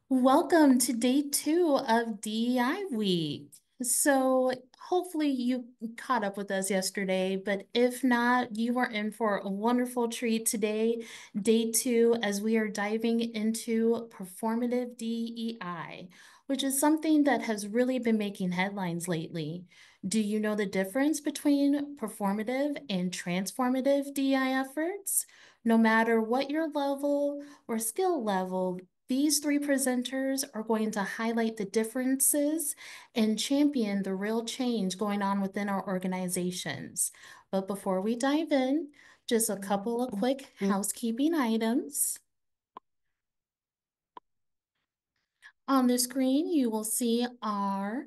Welcome to day 2 of DEI week. So, hopefully, you caught up with us yesterday, but if not, you are in for a wonderful treat today, day 2, as we are diving into performative DEI, which is something that has really been making headlines lately. Do you know the difference between performative and transformative DEI efforts? No matter what your level or skill level, these three presenters are going to highlight the differences and champion the real change going on within our organizations. But before we dive in, just a couple of quick housekeeping items. On the screen, you will see our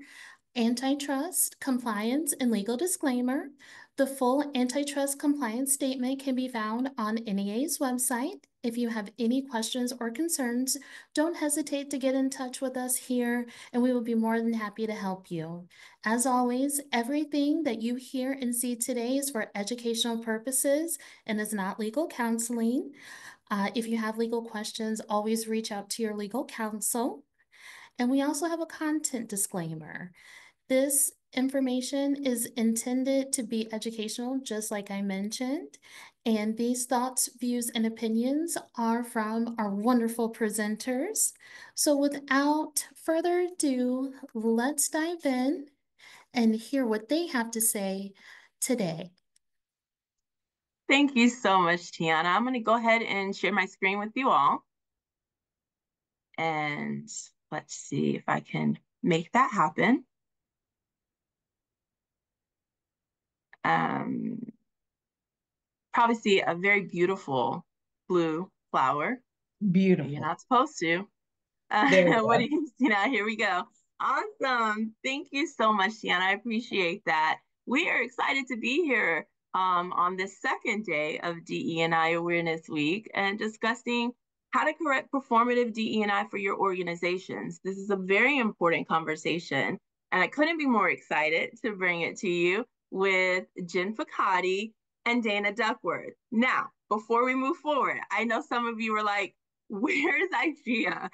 antitrust, compliance, and legal disclaimer. The full antitrust compliance statement can be found on NAA's website. If you have any questions or concerns, don't hesitate to get in touch with us here, and we will be more than happy to help you. As always, everything that you hear and see today is for educational purposes and is not legal counseling. If you have legal questions, always reach out to your legal counsel. And we also have a content disclaimer. This information is intended to be educational, just like I mentioned. And these thoughts, views, and opinions are from our wonderful presenters. So without further ado, let's dive in and hear what they have to say today. Thank you so much, Tiana. I'm going to go ahead and share my screen with you all. And let's see if I can make that happen. Um, Probably see a very beautiful blue flower. You're Beautiful. not supposed to. There we What go. do you see now? Here we go. Awesome. Thank you so much, Tiana. I appreciate that. We are excited to be here on this second day of DE&I Awareness Week and discussing how to correct performative DE&I for your organizations. This is a very important conversation, and I couldn't be more excited to bring it to you with Jen Ficati and Dana Duckworth. Now, before we move forward, I know some of you were like, where's Ikea?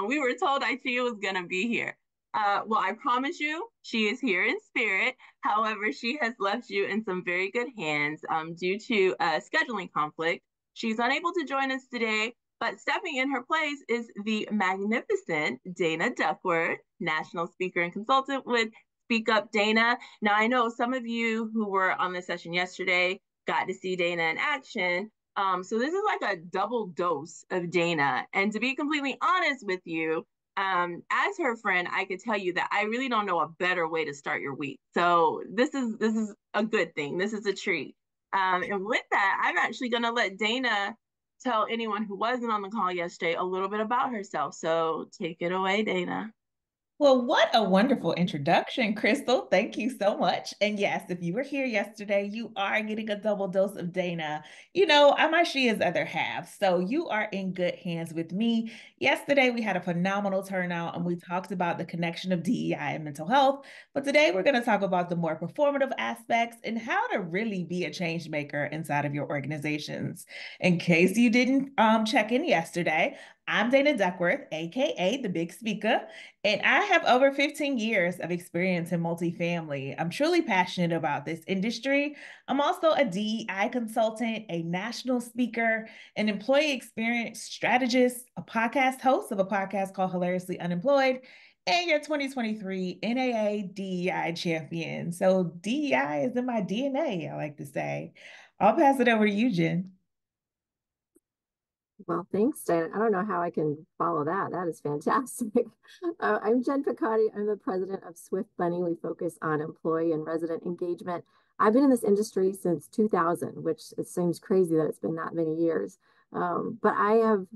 We were told Ikea was going to be here. Well, I promise you, she is here in spirit. However, she has left you in some very good hands due to a scheduling conflict. She's unable to join us today, but stepping in her place is the magnificent Dana Duckworth, national speaker and consultant with Speak Up Dana. Now, I know some of you who were on the session yesterday got to see Dana in action. So this is like a double dose of Dana. And to be completely honest with you, as her friend, I could tell you that I really don't know a better way to start your week. So this is a good thing. This is a treat. And with that, I'm actually going to let Dana tell anyone who wasn't on the call yesterday a little bit about herself. So take it away, Dana. Well, what a wonderful introduction, Crystal. Thank you so much. And yes, if you were here yesterday, you are getting a double dose of Dana. I'm Ashia's other half. So you are in good hands with me. Yesterday, we had a phenomenal turnout and we talked about the connection of DEI and mental health. But today, we're going to talk about the more performative aspects and how to really be a change maker inside of your organizations. In case you didn't check in yesterday, I'm Dana Duckworth, AKA the Big Speaker. And I have over 15 years of experience in multifamily. I'm truly passionate about this industry. I'm also a DEI consultant, a national speaker, an employee experience strategist, a podcast host of a podcast called Hilariously Unemployed, and your 2023 NAA DEI champion. So DEI is in my DNA, I like to say. I'll pass it over to you, Jen. Well, thanks, Dan. I don't know how I can follow that. That is fantastic. I'm Jen Picotti. I'm the president of Swift Bunny. We focus on employee and resident engagement. I've been in this industry since 2000, which it seems crazy that it's been that many years. But I have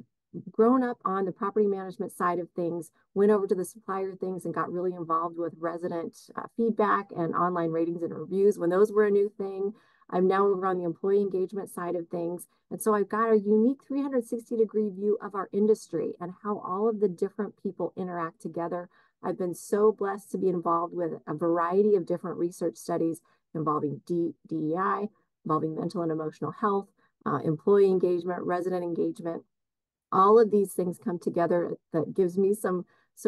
grown up on the property management side of things, went over to the supplier things and got really involved with resident feedback and online ratings and reviews when those were a new thing. I'm now over on the employee engagement side of things. And so I've got a unique 360-degree view of our industry and how all of the different people interact together. I've been so blessed to be involved with a variety of different research studies involving DEI, involving mental and emotional health, employee engagement, resident engagement, all of these things come together that gives me some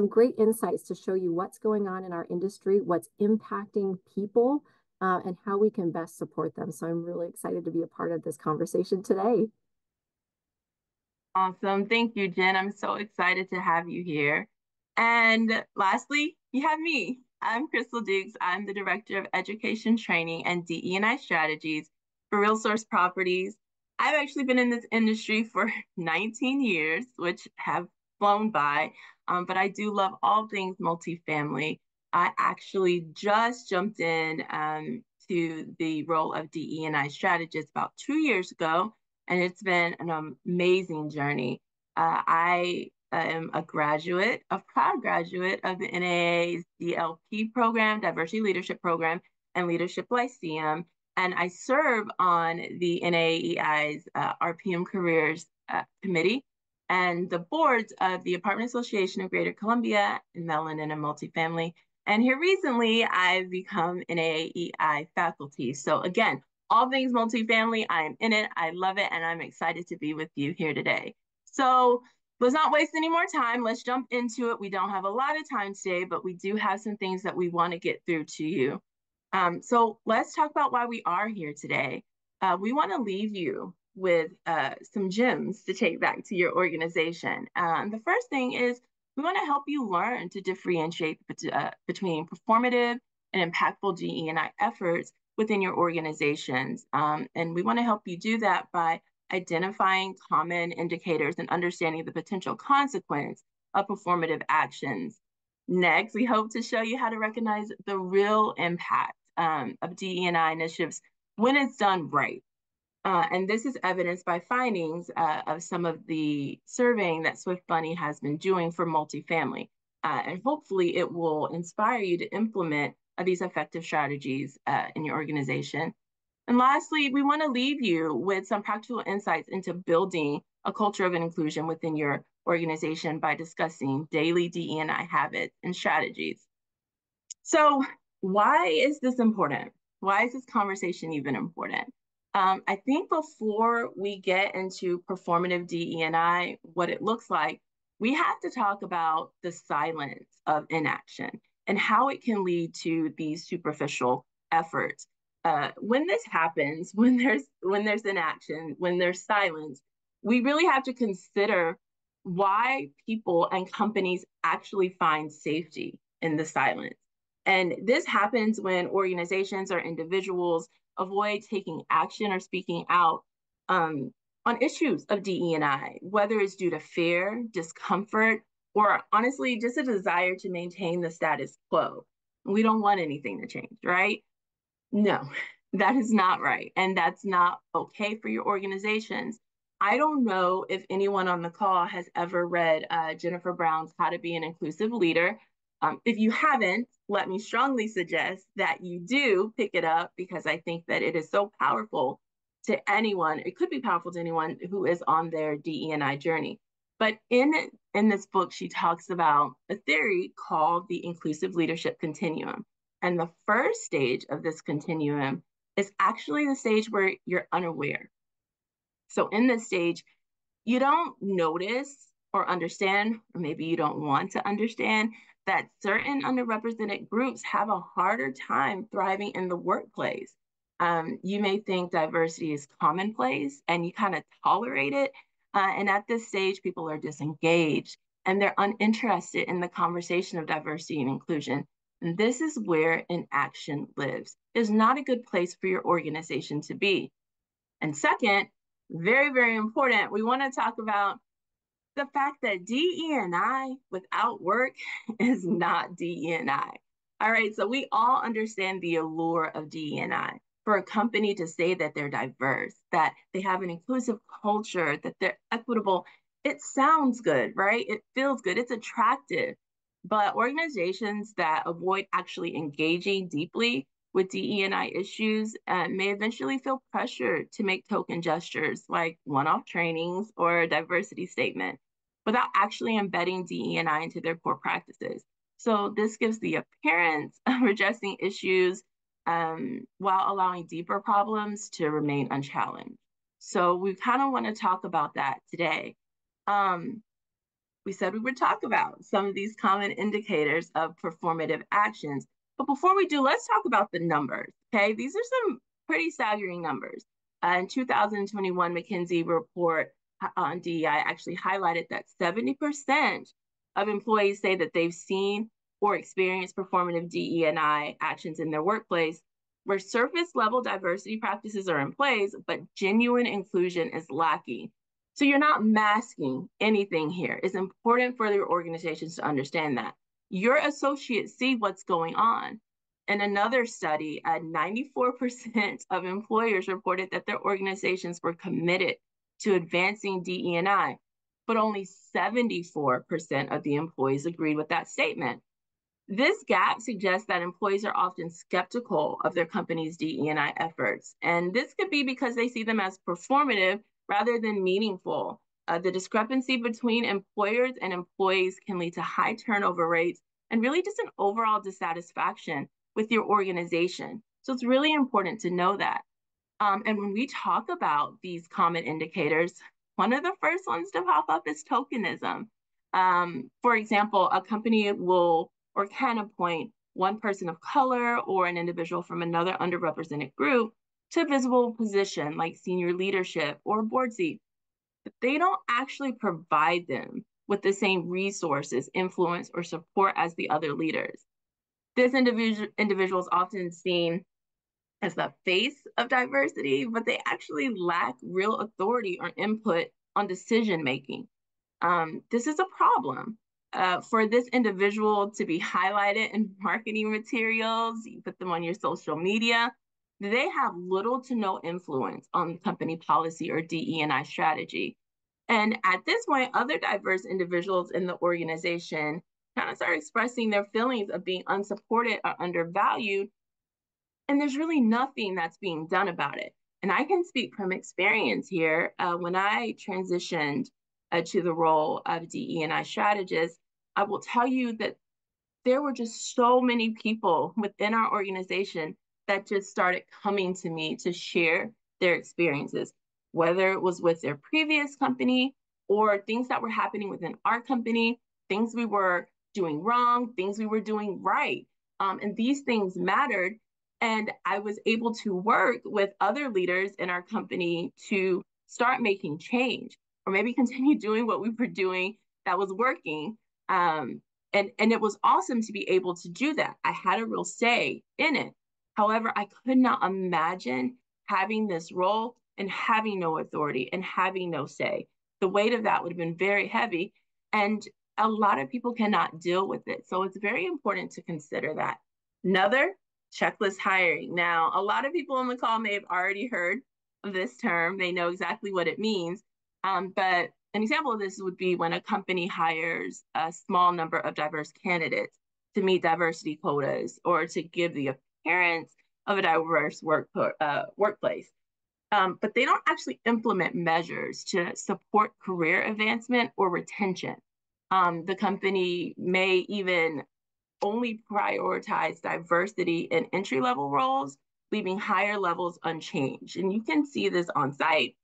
great insights to show you what's going on in our industry, what's impacting people, and how we can best support them. So I'm really excited to be a part of this conversation today. Awesome. Thank you, Jen. I'm so excited to have you here. And lastly, you have me. I'm Crystal Dukes. I'm the Director of Education Training and DE&I Strategies for Real Source Properties. I've actually been in this industry for 19 years, which have flown by, but I do love all things multifamily. I actually just jumped in to the role of DE&I strategist about 2 years ago, and it's been an amazing journey. I am a proud graduate of the NAA's DLP program, Diversity Leadership Program, and Leadership Lyceum, and I serve on the NAEI's RPM Careers Committee and the boards of the Apartment Association of Greater Columbia and Melanin and Multifamily. And here recently, I've become NAEI faculty. So again, all things multifamily, I am in it, I love it, and I'm excited to be with you here today. So let's not waste any more time. Let's jump into it. We don't have a lot of time today, but we do have some things that we want to get through to you. So let's talk about why we are here today. We want to leave you with some gems to take back to your organization. The first thing is we want to help you learn to differentiate between performative and impactful DE&I efforts within your organizations. And we want to help you do that by identifying common indicators and understanding the potential consequence of performative actions. Next, we hope to show you how to recognize the real impact of DE&I initiatives when it's done right. And this is evidenced by findings of some of the surveying that Swift Bunny has been doing for multifamily. And hopefully it will inspire you to implement these effective strategies in your organization. And lastly, we want to leave you with some practical insights into building a culture of inclusion within your organization by discussing daily DE&I habits and strategies. So why is this important? Why is this conversation even important? I think before we get into performative DE&I, what it looks like, we have to talk about the silence of inaction and how it can lead to these superficial efforts. When this happens, when there's inaction, when there's silence, we really have to consider why people and companies actually find safety in the silence. And this happens when organizations or individuals avoid taking action or speaking out on issues of DE&I, whether it's due to fear, discomfort, or honestly, just a desire to maintain the status quo. We don't want anything to change, right? No, that is not right. And that's not okay for your organizations. I don't know if anyone on the call has ever read Jennifer Brown's How to Be an Inclusive Leader. If you haven't, let me strongly suggest that you do pick it up because I think that it is so powerful to anyone. It could be powerful to anyone who is on their DE&I journey. But in this book, she talks about a theory called the inclusive leadership continuum. And the first stage of this continuum is actually the stage where you're unaware. So in this stage, you don't notice or understand, or maybe you don't want to understand, that certain underrepresented groups have a harder time thriving in the workplace. You may think diversity is commonplace and you kind of tolerate it. And at this stage, people are disengaged and they're uninterested in the conversation of diversity and inclusion. And this is where inaction lives. It's not a good place for your organization to be. And second, very, very important, we want to talk about the fact that DE&I without work is not DE&I. All right, so we all understand the allure of DE&I. For a company to say that they're diverse, that they have an inclusive culture, that they're equitable, it sounds good, right? It feels good, it's attractive. But organizations that avoid actually engaging deeply with DE&I issues may eventually feel pressure to make token gestures like one-off trainings or a diversity statement without actually embedding DE&I into their core practices. So this gives the appearance of addressing issues while allowing deeper problems to remain unchallenged. So we kind of want to talk about that today. We said we would talk about some of these common indicators of performative actions. But before we do, let's talk about the numbers, okay? These are some pretty staggering numbers. In 2021, McKinsey report on DEI actually highlighted that 70% of employees say that they've seen or experienced performative DE&I actions in their workplace where surface level diversity practices are in place, but genuine inclusion is lacking. So you're not masking anything here. It's important for your organizations to understand that. Your associates see what's going on. In another study, 94% of employers reported that their organizations were committed to advancing DE&I, but only 74% of the employees agreed with that statement. This gap suggests that employees are often skeptical of their company's DE&I efforts, and this could be because they see them as performative rather than meaningful. The discrepancy between employers and employees can lead to high turnover rates and really just an overall dissatisfaction with your organization. So it's really important to know that. And when we talk about these common indicators, one of the first ones to pop up is tokenism. For example, a company will or can appoint one person of color or an individual from another underrepresented group to a visible position like senior leadership or board seat. But they don't actually provide them with the same resources, influence, or support as the other leaders. This individual is often seen as the face of diversity, but they actually lack real authority or input on decision making. This is a problem. For this individual to be highlighted in marketing materials, you put them on your social media, they have little to no influence on company policy or DE&I strategy. And at this point, other diverse individuals in the organization kind of start expressing their feelings of being unsupported or undervalued, and there's really nothing that's being done about it. And I can speak from experience here. When I transitioned to the role of DE&I strategist, I will tell you that there were just so many people within our organization that just started coming to me to share their experiences, whether it was with their previous company or things that were happening within our company, things we were doing wrong, things we were doing right. And these things mattered. And I was able to work with other leaders in our company to start making change or maybe continue doing what we were doing that was working. And it was awesome to be able to do that. I had a real say in it. However, I could not imagine having this role and having no authority and having no say. The weight of that would have been very heavy. And a lot of people cannot deal with it. So it's very important to consider that. Another, checklist hiring. Now, a lot of people on the call may have already heard of this term. They know exactly what it means. But an example of this would be when a company hires a small number of diverse candidates to meet diversity quotas or to give the appearance of a diverse workplace. But they don't actually implement measures to support career advancement or retention. The company may even only prioritize diversity in entry-level roles, leaving higher levels unchanged. And you can see this on site.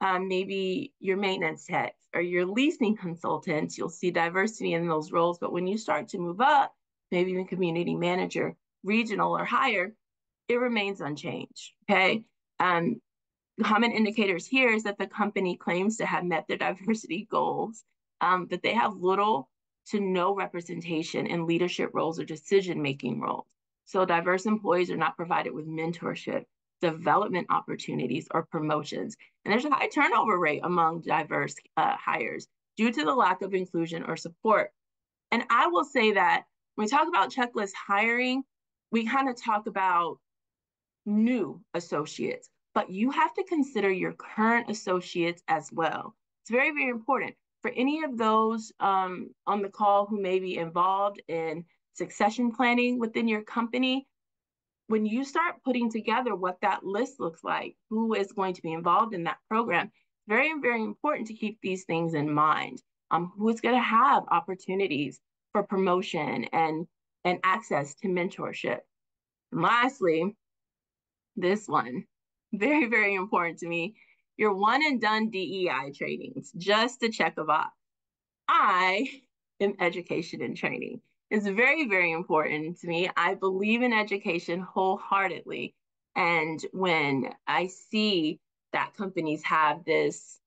Maybe your maintenance techs or your leasing consultants, you'll see diversity in those roles. But when you start to move up, maybe even community manager, regional or higher, it remains unchanged, okay? Common indicators here is that the company claims to have met their diversity goals, but they have little to no representation in leadership roles or decision-making roles. So diverse employees are not provided with mentorship, development opportunities, or promotions. And there's a high turnover rate among diverse hires due to the lack of inclusion or support. And I will say that when we talk about checklist hiring, we kind of talk about new associates, but you have to consider your current associates as well. It's very, very important. For any of those on the call who may be involved in succession planning within your company, when you start putting together what that list looks like, who is going to be involved in that program, it's very, very important to keep these things in mind. Who is going to have opportunities for promotion and access to mentorship. And lastly, this one, very, very important to me, your one and done DEI trainings, just to check a box. I am education and training. It's very, very important to me. I believe in education wholeheartedly. And when I see that companies have this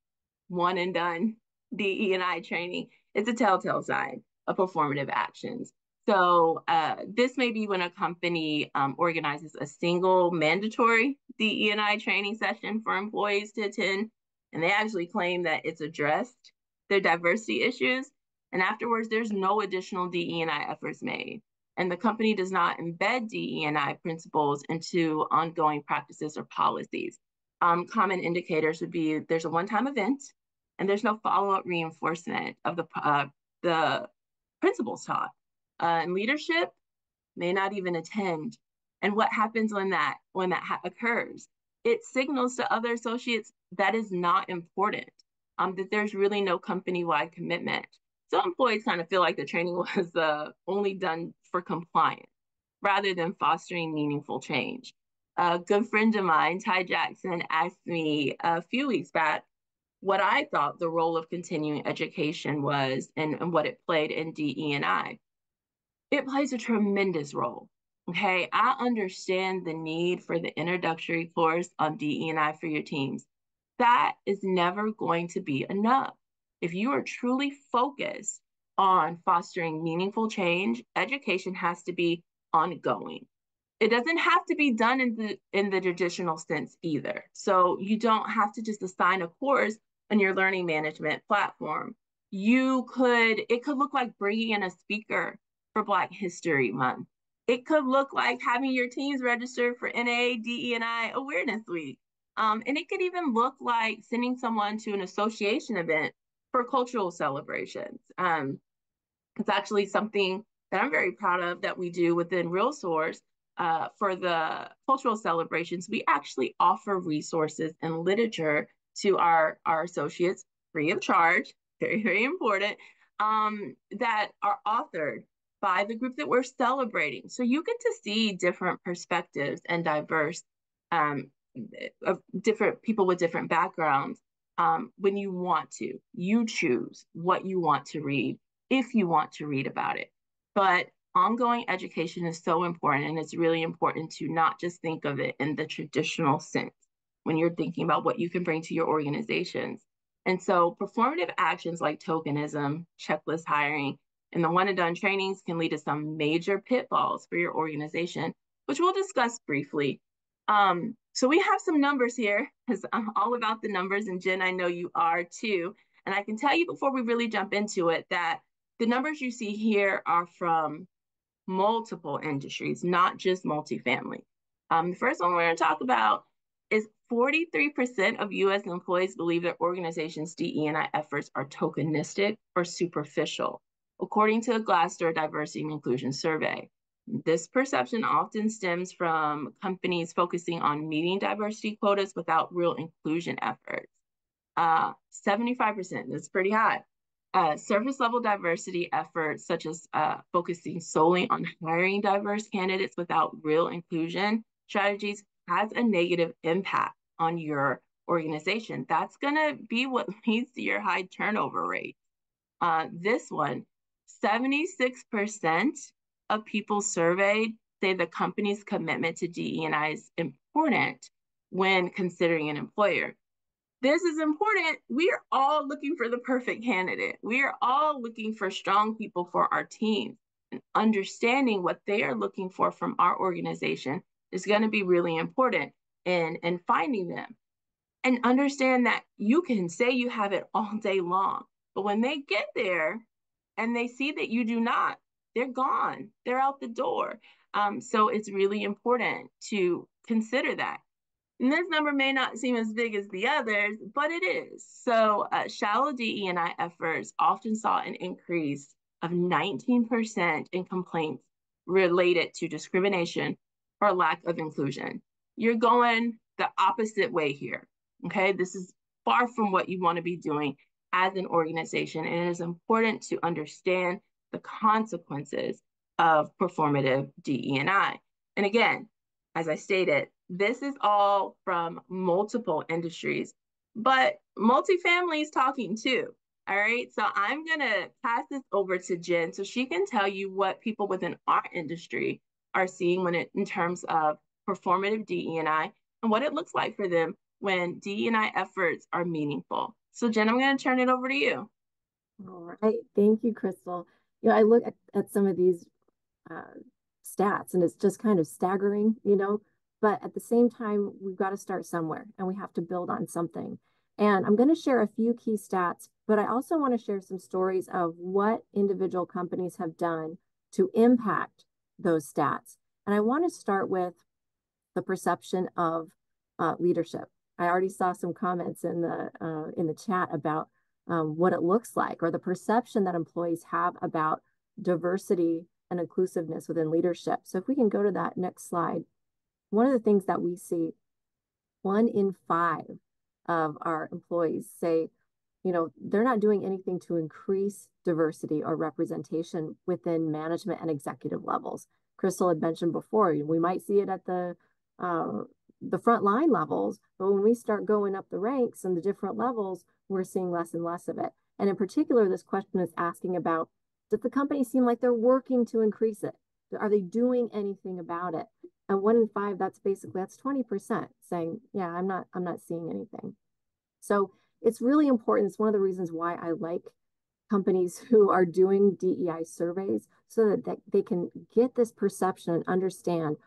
one and done DE&I training, it's a telltale sign of performative actions. So this may be when a company organizes a single mandatory DE&I training session for employees to attend, and they actually claim that it's addressed their diversity issues, and afterwards there's no additional DE&I efforts made. And the company does not embed DE&I principles into ongoing practices or policies. Common indicators would be there's a one-time event, and there's no follow-up reinforcement of the principles taught. And leadership may not even attend. And what happens when that occurs? It signals to other associates that is not important, that there's really no company-wide commitment. So employees kind of feel like the training was only done for compliance rather than fostering meaningful change. A good friend of mine, Ty Jackson, asked me a few weeks back what I thought the role of continuing education was and what it played in DE&I. It plays a tremendous role. Okay, I understand the need for the introductory course on DE&I for your teams. That is never going to be enough. If you are truly focused on fostering meaningful change, education has to be ongoing. It doesn't have to be done in the traditional sense either. So you don't have to just assign a course on your learning management platform. It could look like bringing in a speaker for Black History Month. It could look like having your teams register for NAA DE&I Awareness Week. And it could even look like sending someone to an association event for cultural celebrations. It's actually something that I'm very proud of that we do within RealSource. For the cultural celebrations, we actually offer resources and literature to our associates free of charge, very, very important, that are authored by the group that we're celebrating. So you get to see different perspectives and diverse, of different people with different backgrounds. When you want to, you choose what you want to read, if you want to read about it. But ongoing education is so important, and it's really important to not just think of it in the traditional sense when you're thinking about what you can bring to your organizations. And so performative actions like tokenism, checklist hiring, and the one and done trainings can lead to some major pitfalls for your organization, which we'll discuss briefly. So we have some numbers here because I'm all about the numbers, and Jen, I know you are too. And I can tell you before we really jump into it that the numbers you see here are from multiple industries, not just multifamily. The first one we're going to talk about is 43% of U.S. employees believe their organization's DE&I efforts are tokenistic or superficial, according to a Glassdoor Diversity and Inclusion Survey. This perception often stems from companies focusing on meeting diversity quotas without real inclusion efforts. 75%, that's pretty high. Surface level diversity efforts, such as focusing solely on hiring diverse candidates without real inclusion strategies, has a negative impact on your organization. That's going to be what leads to your high turnover rate. This one, 76% of people surveyed say the company's commitment to DE&I is important when considering an employer. This is important. We are all looking for the perfect candidate. We are all looking for strong people for our teams, and understanding what they are looking for from our organization is going to be really important in finding them. And understand that you can say you have it all day long, but when they get there and they see that you do not, they're gone. They're out the door. So it's really important to consider that. And this number may not seem as big as the others, but it is. So shallow DE&I efforts often saw an increase of 19% in complaints related to discrimination or lack of inclusion. You're going the opposite way here, okay? This is far from what you want to be doing as an organization, and it is important to understand the consequences of performative DE&I. And again, as I stated, this is all from multiple industries. but multifamily is talking too. All right. So I'm going to pass this over to Jen so she can tell you what people within our industry are seeing in terms of performative DE&I and what it looks like for them when DE&I efforts are meaningful. So Jen, I'm going to turn it over to you. All right. Thank you, Crystal. I look at some of these uh, stats and it's just kind of staggering, but at the same time, we've got to start somewhere and we have to build on something. And I'm going to share a few key stats, but I also want to share some stories of what individual companies have done to impact those stats. And I want to start with the perception of leadership. I already saw some comments in the chat about what it looks like or the perception that employees have about diversity and inclusiveness within leadership. So if we can go to that next slide, one of the things that we see, 1 in 5 of our employees say, they're not doing anything to increase diversity or representation within management and executive levels. Crystal had mentioned before, we might see it at the front line levels, but when we start going up the ranks and the different levels, we're seeing less and less of it. And in particular, this question is asking about, does the company seem like they're working to increase it? Are they doing anything about it? And 1 in 5, that's 20% saying, yeah, I'm not seeing anything. So it's really important. It's one of the reasons why I like companies who are doing DEI surveys so that they can get this perception and understand,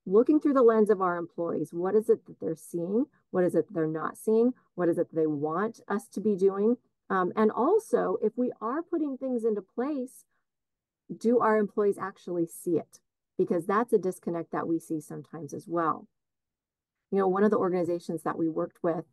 looking through the lens of our employees, what is it that they're seeing? What is it that they're not seeing? What is it that they want us to be doing? And also, if we are putting things into place, do our employees actually see it? Because that's a disconnect that we see sometimes as well. One of the organizations that we worked with,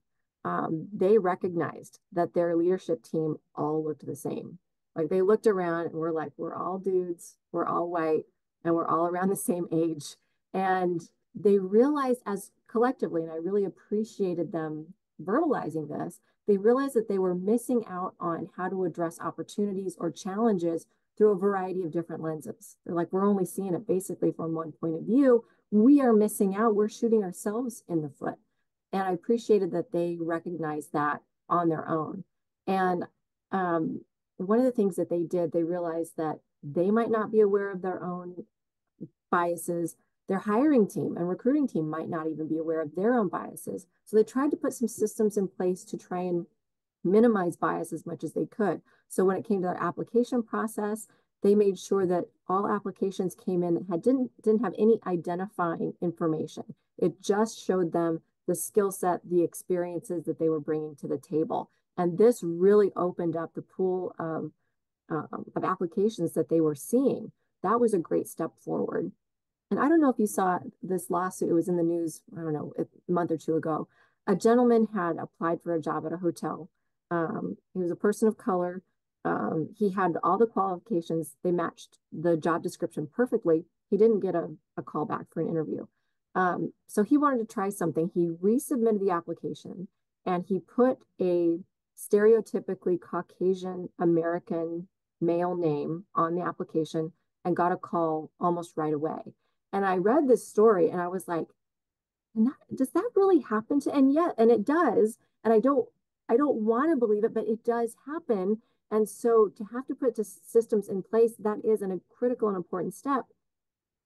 they recognized that their leadership team all looked the same. Like they looked around and we're like, we're all dudes, we're all white, and we're all around the same age. And they realized as collectively, and I really appreciated them verbalizing this, they realized that they were missing out on how to address opportunities or challenges through a variety of different lenses. They're like, we're only seeing it basically from one point of view. We are missing out. We're shooting ourselves in the foot. And I appreciated that they recognized that on their own. And one of the things that they did, they realized that they might not be aware of their own biases. Their hiring team and recruiting team might not even be aware of their own biases. So they tried to put some systems in place to try and minimize bias as much as they could. So when it came to their application process, they made sure that all applications came in that didn't have any identifying information. It just showed them the skill set, the experiences that they were bringing to the table. And this really opened up the pool of applications that they were seeing. That was a great step forward. And I don't know if you saw this lawsuit, it was in the news, I don't know, a month or two ago. A gentleman had applied for a job at a hotel. He was a person of color. He had all the qualifications. They matched the job description perfectly. He didn't get a call back for an interview. So he wanted to try something. He resubmitted the application and he put a stereotypically Caucasian American male name on the application and got a call almost right away. And I read this story and I was like, does that really happen and it does. And I don't want to believe it, but it does happen. And so to have to put systems in place, that is a critical and important step.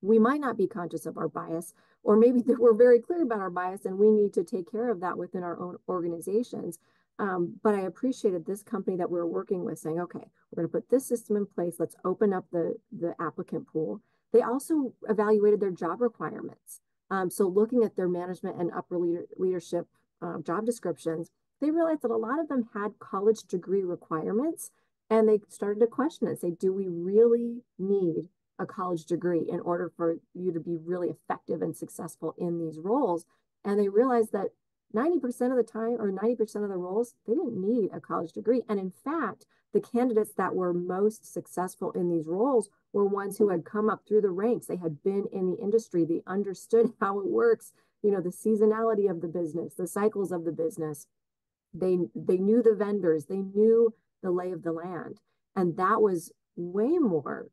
We might not be conscious of our bias, or maybe we're very clear about our bias and we need to take care of that within our own organizations. But I appreciated this company that we were working with saying, okay, we're going to put this system in place. Let's open up the applicant pool. They also evaluated their job requirements. So looking at their management and upper leadership job descriptions, they realized that a lot of them had college degree requirements, and they started to question it and say, do we really need a college degree in order for you to be really effective and successful in these roles? And they realized that 90% of the time, or 90% of the roles, they didn't need a college degree. And in fact, the candidates that were most successful in these roles were ones who had come up through the ranks. They had been in the industry. They understood how it works, the seasonality of the business, the cycles of the business. They knew the vendors. They knew the lay of the land. And that was way more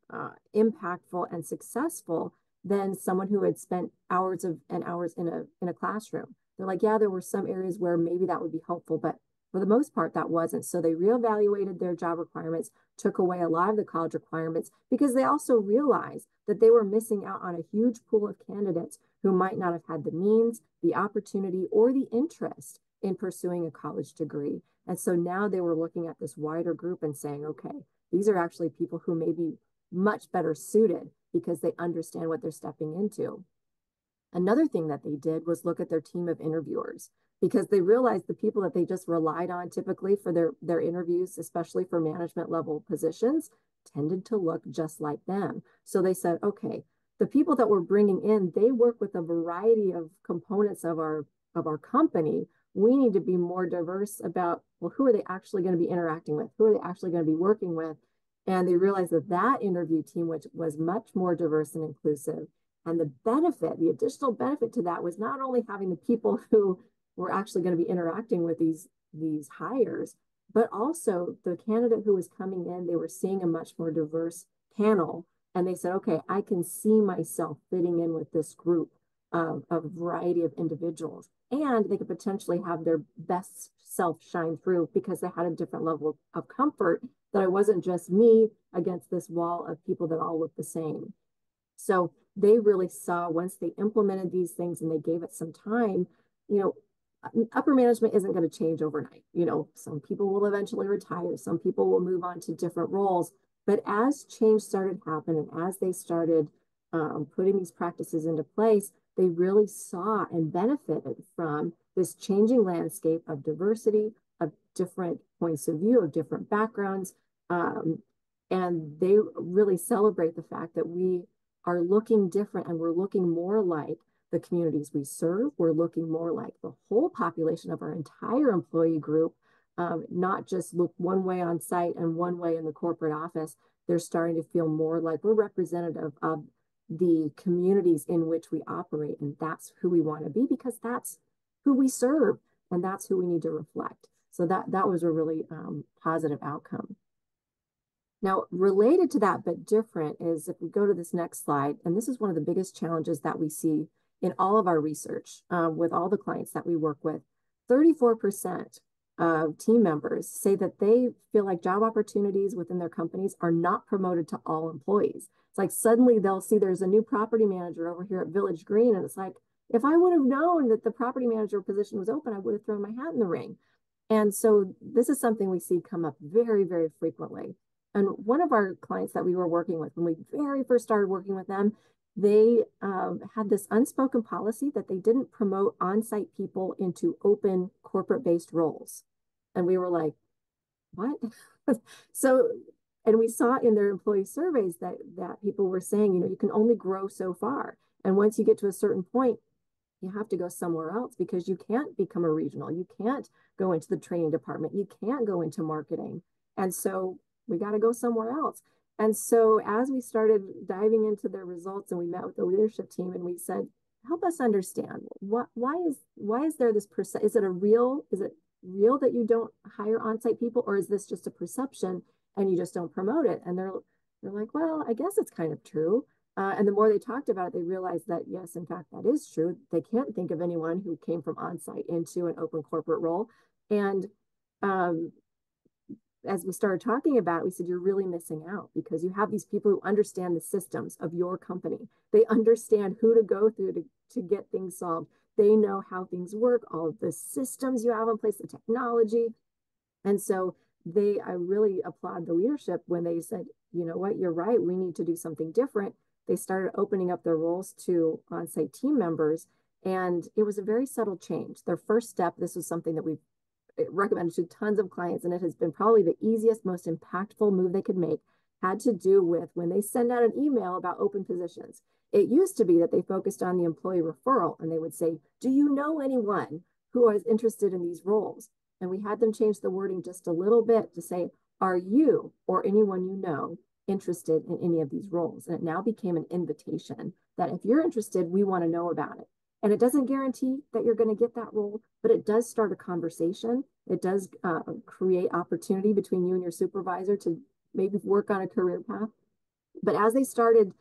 impactful and successful than someone who had spent hours and hours in a classroom. They're like, yeah, there were some areas where maybe that would be helpful, but for the most part, that wasn't. So they reevaluated their job requirements, took away a lot of the college requirements, because they also realized that they were missing out on a huge pool of candidates who might not have had the means, the opportunity, or the interest in pursuing a college degree. And so now they were looking at this wider group and saying, okay, these are actually people who may be much better suited because they understand what they're stepping into. Another thing that they did was look at their team of interviewers, because they realized the people that they just relied on typically for their interviews, especially for management level positions, tended to look just like them. So they said, okay, the people that we're bringing in, they work with a variety of components of our company. We need to be more diverse about, well, who are they actually going to be interacting with? Who are they actually going to be working with? And they realized that that interview team, which was much more diverse and inclusive, and the benefit, the additional benefit to that was not only having the people who were actually going to be interacting with these hires, but also the candidate who was coming in, they were seeing a much more diverse panel. And they said, okay, I can see myself fitting in with this group of a variety of individuals. And they could potentially have their best self shine through because they had a different level of comfort, that it wasn't just me against this wall of people that all look the same. So they really saw, once they implemented these things and they gave it some time, you know, upper management isn't going to change overnight. You know, some people will eventually retire, some people will move on to different roles. But as change started happening, as they started putting these practices into place, they really saw and benefited from this changing landscape of diversity, of different points of view, of different backgrounds. And they really celebrate the fact that we are looking different and we're looking more like the communities we serve. We're looking more like the whole population of our entire employee group, not just look one way on site and one way in the corporate office. They're starting to feel more like we're representative of the communities in which we operate. And that's who we want to be, because that's who we serve and that's who we need to reflect. So that was a really positive outcome. Now, related to that, but different, is if we go to this next slide, and this is one of the biggest challenges that we see in all of our research with all the clients that we work with. 34% of team members say that they feel like job opportunities within their companies are not promoted to all employees. It's like suddenly they'll see there's a new property manager over here at Village Green, and it's like, if I would have known that the property manager position was open, I would have thrown my hat in the ring. And so this is something we see come up very, very frequently. And one of our clients that we were working with, when we very first started working with them, they had this unspoken policy that they didn't promote on-site people into open corporate-based roles. And we were like, what? So, and we saw in their employee surveys that people were saying, you know, you can only grow so far. And once you get to a certain point, you have to go somewhere else, because you can't become a regional. You can't go into the training department. You can't go into marketing. And so we got to go somewhere else. And so as we started diving into their results, and we met with the leadership team, and we said, help us understand, why is there this percent? Is it real that you don't hire on-site people, or is this just a perception and you just don't promote it? And they're like, well, I guess it's kind of true. And the more they talked about it, they realized that, yes, in fact, that is true. They can't think of anyone who came from on-site into an open corporate role. And as we started talking about it, we said, you're really missing out, because you have these people who understand the systems of your company. They understand who to go through to get things solved. They know how things work, all of the systems you have in place, the technology. And so I really applaud the leadership when they said, you know what, you're right, we need to do something different. They started opening up their roles to on-site team members. And it was a very subtle change. Their first step, this was something that we've recommended to tons of clients, and it has been probably the easiest, most impactful move they could make, had to do with when they send out an email about open positions. It used to be that they focused on the employee referral, and they would say, do you know anyone who is interested in these roles? And we had them change the wording just a little bit to say, are you or anyone you know interested in any of these roles? And it now became an invitation that if you're interested, we want to know about it. And it doesn't guarantee that you're going to get that role, but it does start a conversation. It does create opportunity between you and your supervisor to maybe work on a career path. But as they started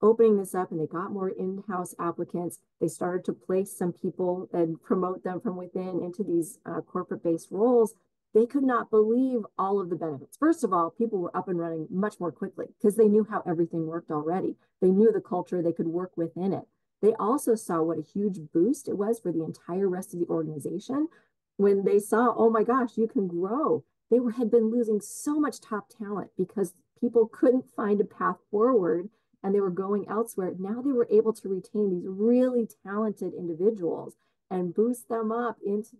opening this up and they got more in-house applicants, they started to place some people and promote them from within into these corporate-based roles. they could not believe all of the benefits. First of all, people were up and running much more quickly because they knew how everything worked already. They knew the culture, they could work within it. They also saw what a huge boost it was for the entire rest of the organization when they saw, oh my gosh, you can grow. Had been losing so much top talent because people couldn't find a path forward and they were going elsewhere. Now they were able to retain these really talented individuals and boost them up into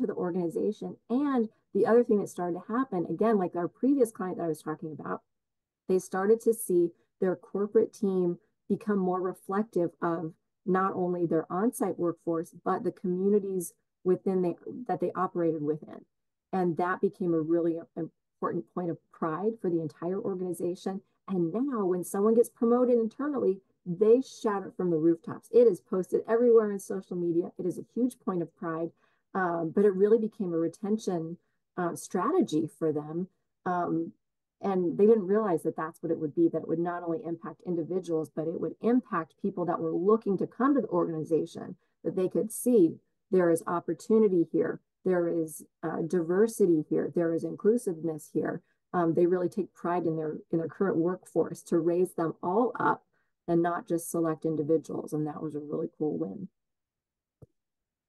the organization. And the other thing that started to happen, again, like our previous client that I was talking about, they started to see their corporate team become more reflective of not only their on-site workforce, but the communities that they operated within. And that became a really important point of pride for the entire organization. And now when someone gets promoted internally, they shout it from the rooftops. It is posted everywhere in social media. It is a huge point of pride, but it really became a retention strategy for them. And they didn't realize that that's what it would be, that it would not only impact individuals, but it would impact people that were looking to come to the organization, that they could see there is opportunity here. There is diversity here. There is inclusiveness here. They really take pride in their current workforce to raise them all up and not just select individuals. And that was a really cool win.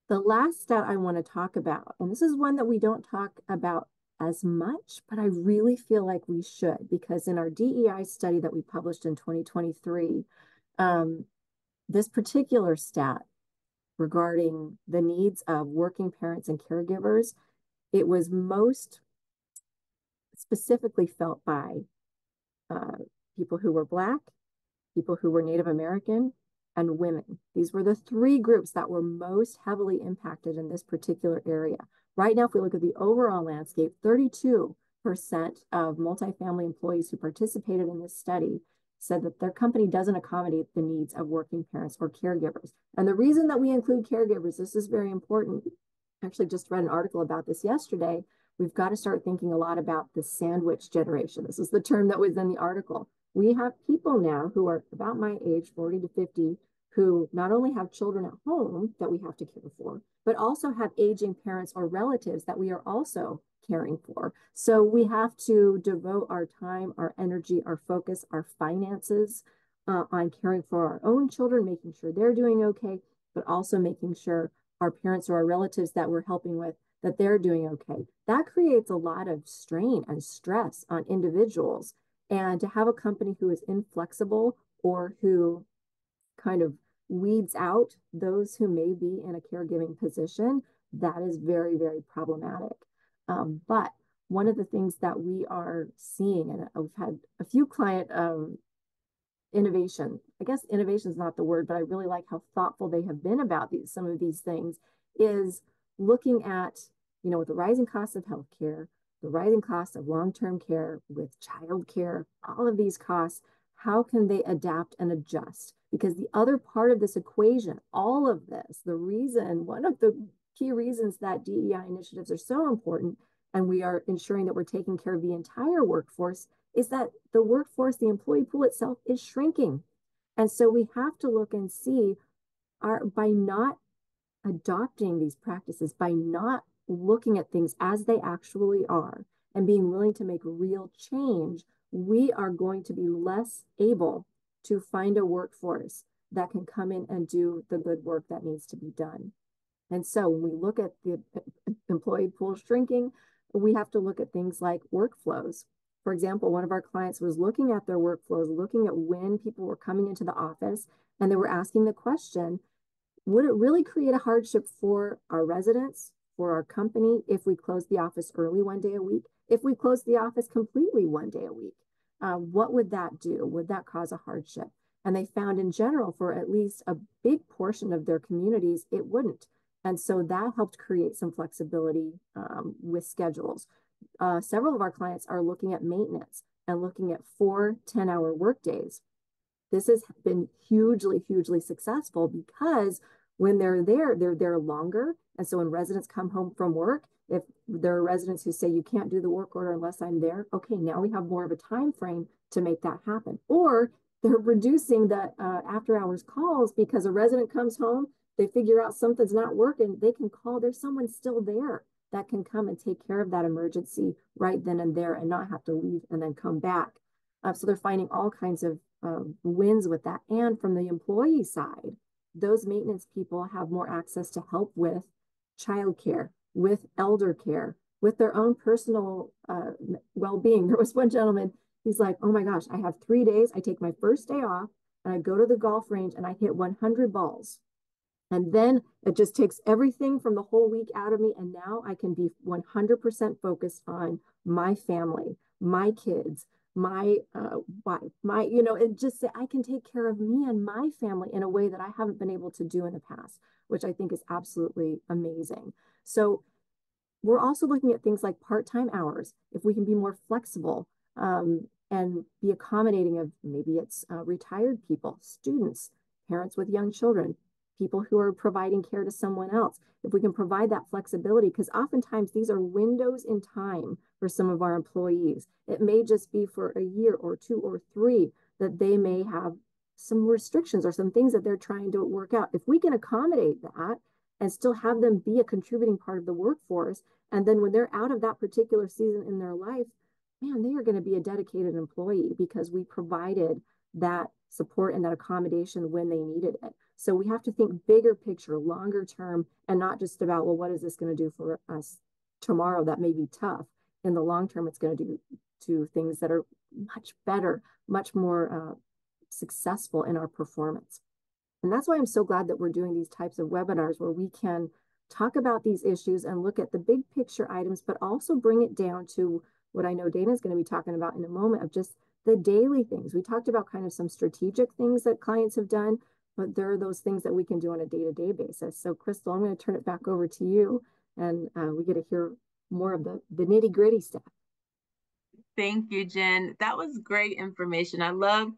The last stat I want to talk about, and this is one that we don't talk about as much, but I really feel like we should, because in our DEI study that we published in 2023, this particular stat regarding the needs of working parents and caregivers, it was most specifically felt by people who were Black, people who were Native American, and women. These were the three groups that were most heavily impacted in this particular area. Right now, if we look at the overall landscape, 32% of multifamily employees who participated in this study said that their company doesn't accommodate the needs of working parents or caregivers. And the reason that we include caregivers, this is very important. I actually just read an article about this yesterday. We've got to start thinking a lot about the sandwich generation. This is the term that was in the article. We have people now who are about my age, 40 to 50, who not only have children at home that we have to care for, but also have aging parents or relatives that we are also caring for. So we have to devote our time, our energy, our focus, our finances on caring for our own children, making sure they're doing okay, but also making sure our parents or our relatives that we're helping with, that they're doing okay. That creates a lot of strain and stress on individuals. And to have a company who is inflexible or who kind of weeds out those who may be in a caregiving position, that is very, very problematic. But one of the things that we are seeing, and we've had a few client innovation, I guess innovation is not the word, but I really like how thoughtful they have been about some of these things, is looking at, with the rising cost of healthcare, the rising cost of long-term care, with childcare, all of these costs, how can they adapt and adjust? Because the other part of this equation, all of this, one of the key reasons that DEI initiatives are so important, and we are ensuring that we're taking care of the entire workforce, is that the workforce, the employee pool itself, is shrinking. And so we have to look and see, by not adopting these practices, by not looking at things as they actually are and being willing to make real change, we are going to be less able to find a workforce that can come in and do the good work that needs to be done. And so when we look at the employee pool shrinking, we have to look at things like workflows. For example, one of our clients was looking at their workflows, looking at when people were coming into the office, and they were asking the question, would it really create a hardship for our residents, for our company, if we close the office early one day a week? If we close the office completely one day a week, what would that do? Would that cause a hardship? And they found in general, for at least a big portion of their communities, it wouldn't. And so that helped create some flexibility with schedules. Several of our clients are looking at maintenance and looking at 4 10-hour workdays. This has been hugely, hugely successful because when they're there longer. And so when residents come home from work, if there are residents who say, you can't do the work order unless I'm there, okay, now we have more of a time frame to make that happen. Or they're reducing the after hours calls because a resident comes home, they figure out something's not working, they can call, there's someone still there that can come and take care of that emergency right then and there and not have to leave and then come back. So they're finding all kinds of wins with that. And from the employee side, those maintenance people have more access to help with childcare, with elder care, with their own personal well-being. There was one gentleman, he's like, oh my gosh, I have 3 days. I take my first day off and I go to the golf range and I hit 100 balls. And then it just takes everything from the whole week out of me. And now I can be 100% focused on my family, my kids, my wife, it just, I can take care of me and my family in a way that I haven't been able to do in the past, which I think is absolutely amazing. So we're also looking at things like part-time hours. If we can be more flexible and be accommodating of, maybe it's retired people, students, parents with young children, people who are providing care to someone else. If we can provide that flexibility, because oftentimes these are windows in time for some of our employees. It may just be for a year or 2 or 3 that they may have some restrictions or some things that they're trying to work out. If we can accommodate that and still have them be a contributing part of the workforce, and then when they're out of that particular season in their life, man, they are going to be a dedicated employee because we provided that support and that accommodation when they needed it. So we have to think bigger picture, longer term, and not just about, well, what is this going to do for us tomorrow? That may be tough. In the long term, it's going to do things that are much better, much more successful in our performance. And that's why I'm so glad that we're doing these types of webinars where we can talk about these issues and look at the big picture items, but also bring it down to what I know Dana's going to be talking about in a moment, of just the daily things. We talked about kind of some strategic things that clients have done, but there are those things that we can do on a day-to-day basis. So Crystal, I'm going to turn it back over to you, and we get to hear more of the nitty-gritty stuff. Thank you, Jen. That was great information. I love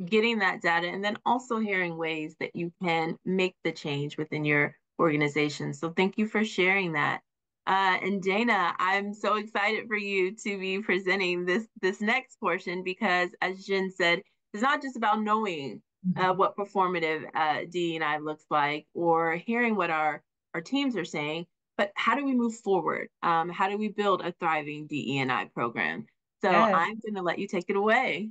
getting that data and then also hearing ways that you can make the change within your organization. So thank you for sharing that. And Dana, I'm so excited for you to be presenting this next portion, because as Jen said, it's not just about knowing what performative DE&I looks like or hearing what our teams are saying, but how do we move forward? How do we build a thriving DE&I program? So Yes. I'm going to let you take it away.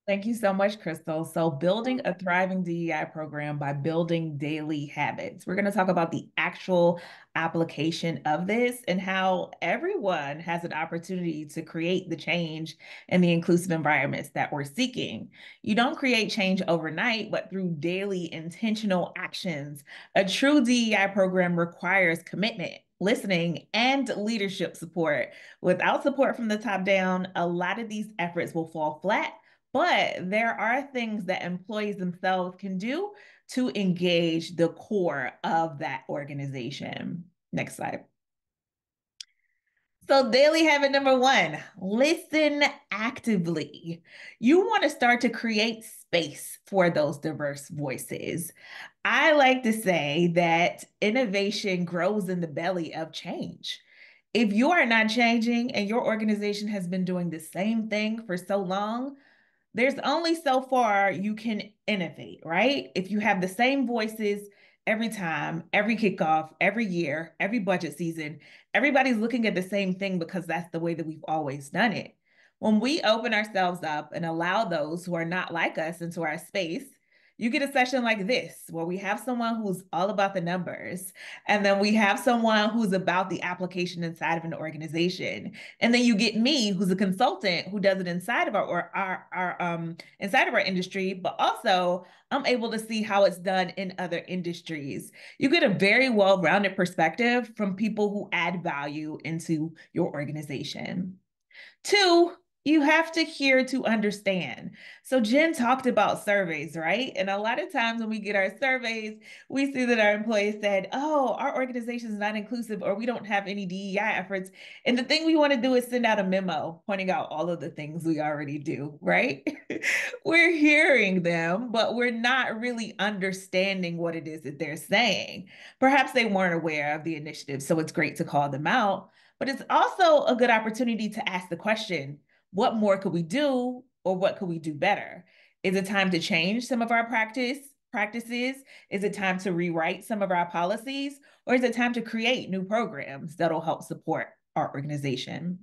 Thank you so much, Crystal. So building a thriving DEI program by building daily habits. We're going to talk about the actual application of this and how everyone has an opportunity to create the change and the inclusive environments that we're seeking. You don't create change overnight, but through daily intentional actions. A true DEI program requires commitment, listening, and leadership support. Without support from the top down, a lot of these efforts will fall flat. But there are things that employees themselves can do to engage the core of that organization. Next slide. So daily habit number 1, listen actively. You want to start to create space for those diverse voices. I like to say that innovation grows in the belly of change. If you are not changing and your organization has been doing the same thing for so long, there's only so far you can innovate, right? If you have the same voices every time, every kickoff, every year, every budget season, everybody's looking at the same thing because that's the way that we've always done it. When we open ourselves up and allow those who are not like us into our space, you get a session like this, where we have someone who's all about the numbers, and then we have someone who's about the application inside of an organization. And then you get me, who's a consultant who does it inside of inside of our industry, but also I'm able to see how it's done in other industries. You get a very well-rounded perspective from people who add value into your organization. 2, you have to hear to understand. So Jen talked about surveys, right? And a lot of times when we get our surveys, we see that our employees said, oh, our organization is not inclusive, or we don't have any DEI efforts. And the thing we want to do is send out a memo pointing out all of the things we already do, right? We're hearing them, but we're not really understanding what it is that they're saying. Perhaps they weren't aware of the initiative, so it's great to call them out. But it's also a good opportunity to ask the question, what more could we do, or what could we do better? Is it time to change some of our practice? practices? Is it time to rewrite some of our policies? Or is it time to create new programs that'll help support our organization?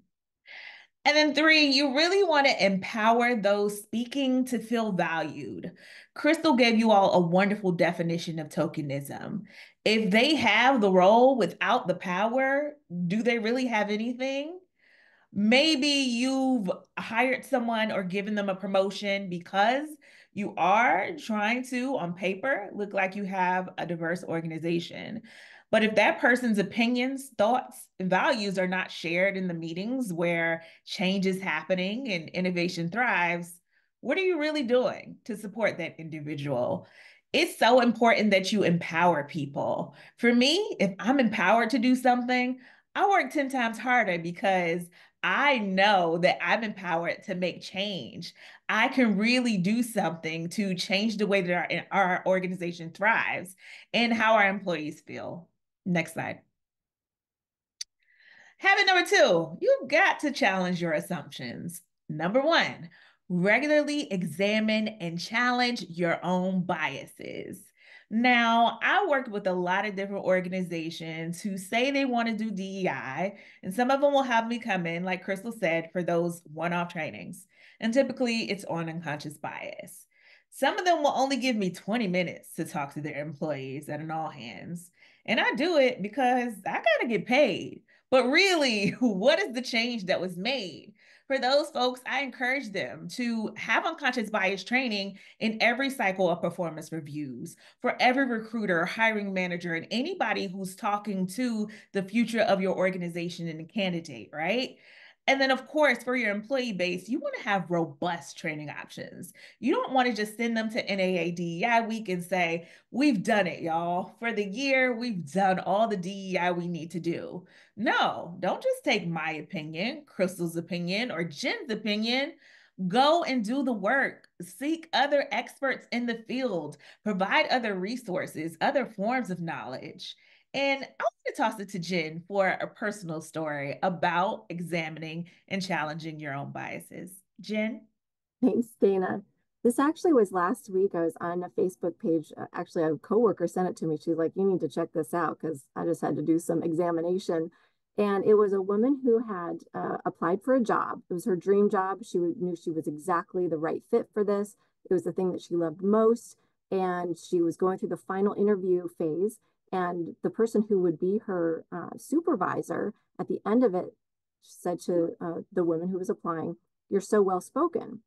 And then three, you really want to empower those speaking to feel valued. Crystal gave you all a wonderful definition of tokenism. If they have the role without the power, do they really have anything? Maybe you've hired someone or given them a promotion because you are trying to, on paper, look like you have a diverse organization. But if that person's opinions, thoughts, and values are not shared in the meetings where change is happening and innovation thrives, what are you really doing to support that individual? It's so important that you empower people. For me, if I'm empowered to do something, I work 10 times harder because I know that I'm empowered to make change. I can really do something to change the way that our organization thrives and how our employees feel. Next slide. Habit number two, you've got to challenge your assumptions. Number one, regularly examine and challenge your own biases. Now, I worked with a lot of different organizations who say they want to do DEI, and some of them will have me come in, like Crystal said, for those one-off trainings. And typically it's on unconscious bias. Some of them will only give me 20 minutes to talk to their employees at an all hands. And I do it because I got to get paid. But really, what is the change that was made? For those folks, I encourage them to have unconscious bias training in every cycle of performance reviews, for every recruiter, hiring manager, and anybody who's talking to the future of your organization and the candidate, right? And then, of course, for your employee base, you want to have robust training options. You don't want to just send them to NAA DEI week and say, we've done it, y'all. For the year, we've done all the DEI we need to do. No, don't just take my opinion, Crystal's opinion, or Jen's opinion. Go and do the work. Seek other experts in the field. Provide other resources, other forms of knowledge. And I want to toss it to Jen for a personal story about examining and challenging your own biases. Jen? Thanks, Dana. This actually was last week. I was on a Facebook page. Actually, a coworker sent it to me. She's like, you need to check this out because I just had to do some examination. And it was a woman who had applied for a job. It was her dream job. She knew she was exactly the right fit for this. It was the thing that she loved most. And she was going through the final interview phase. And the person who would be her supervisor at the end of it said to the woman who was applying, "You're so well spoken."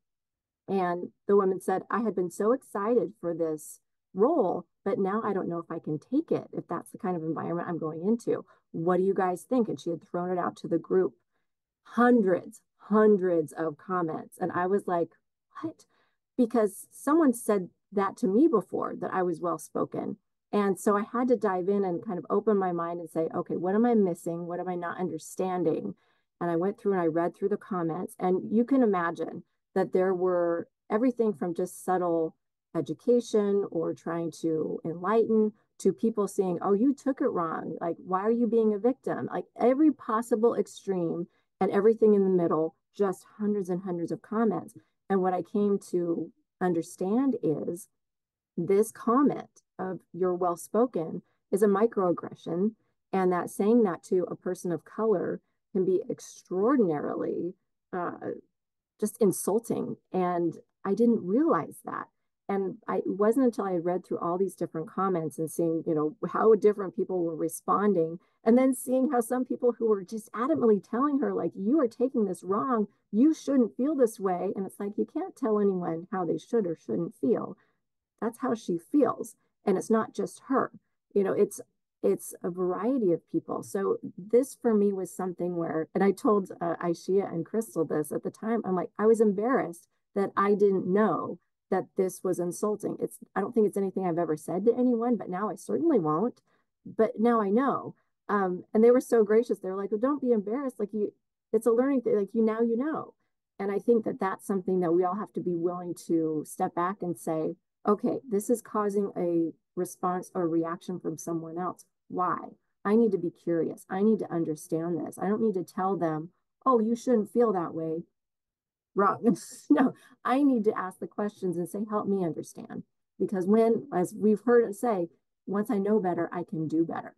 And the woman said, "I had been so excited for this role, but now I don't know if I can take it, if that's the kind of environment I'm going into. What do you guys think?" And she had thrown it out to the group. Hundreds of comments. And I was like, what? Because someone said that to me before, that I was well spoken. And so I had to dive in and kind of open my mind and say, okay, what am I missing? What am I not understanding? And I went through and I read through the comments. And you can imagine that there were everything from just subtle education or trying to enlighten to people saying, oh, you took it wrong. Like, why are you being a victim? Like every possible extreme and everything in the middle, just hundreds and hundreds of comments. And what I came to understand is this comment of "you're well spoken" is a microaggression, and that saying that to a person of color can be extraordinarily just insulting. And I didn't realize that. And it wasn't until I had read through all these different comments and seeing, how different people were responding, and then seeing how some people who were just adamantly telling her, like, you are taking this wrong, you shouldn't feel this way. And it's like, you can't tell anyone how they should or shouldn't feel. That's how she feels. And it's not just her. It's a variety of people. So this for me was something where, and I told Aishia and Crystal this at the time, I'm like, I was embarrassed that I didn't know that this was insulting. I don't think it's anything I've ever said to anyone, but now I certainly won't. But now I know. And they were so gracious. They were like, well, don't be embarrassed. Like it's a learning thing. Like now you know. And I think that that's something that we all have to be willing to step back and say, okay, this is causing a response or reaction from someone else. Why? I need to be curious. I need to understand this. I don't need to tell them, oh, you shouldn't feel that way. Wrong. No, I need to ask the questions and say, help me understand. Because as we've heard it say, once I know better, I can do better.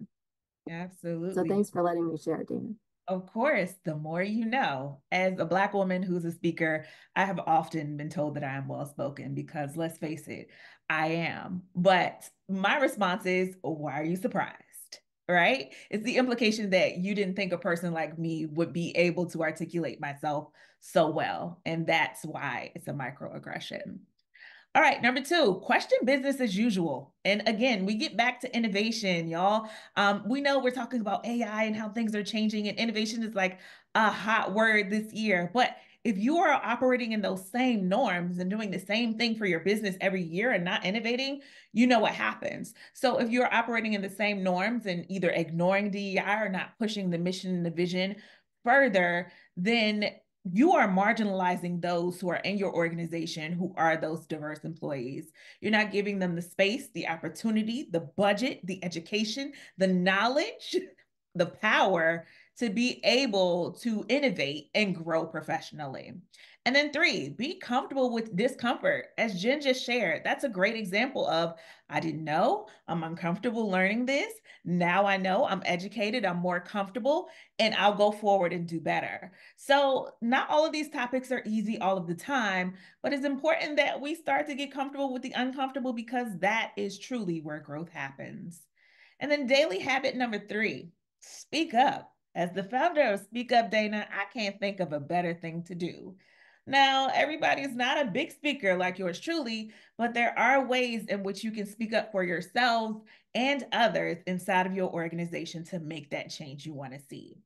So Absolutely. thanks for letting me share, Dana. Of course, the more you know. As a Black woman who's a speaker, I have often been told that I am well spoken because let's face it, I am. But my response is, why are you surprised? Right? It's the implication that you didn't think a person like me would be able to articulate myself so well. And that's why it's a microaggression. All right, number two, question business as usual. And again, we get back to innovation, y'all. We know we're talking about AI and how things are changing, and innovation is like a hot word this year. But if you are operating in those same norms and doing the same thing for your business every year and not innovating, you know what happens. So if you're operating in the same norms and either ignoring DEI or not pushing the mission and the vision further, then you are marginalizing those who are in your organization who are those diverse employees. You're not giving them the space, the opportunity, the budget, the education, the knowledge, the power to be able to innovate and grow professionally. And then three, be comfortable with discomfort. As Jen just shared, that's a great example of I didn't know, I'm uncomfortable learning this. Now I know, I'm educated, I'm more comfortable, and I'll go forward and do better. So, not all of these topics are easy all of the time, but it's important that we start to get comfortable with the uncomfortable because that is truly where growth happens. And then, daily habit number three, speak up. As the founder of Speak Up Dana, I can't think of a better thing to do. Now, everybody is not a big speaker like yours truly, but there are ways in which you can speak up for yourselves and others inside of your organization to make that change you want to see.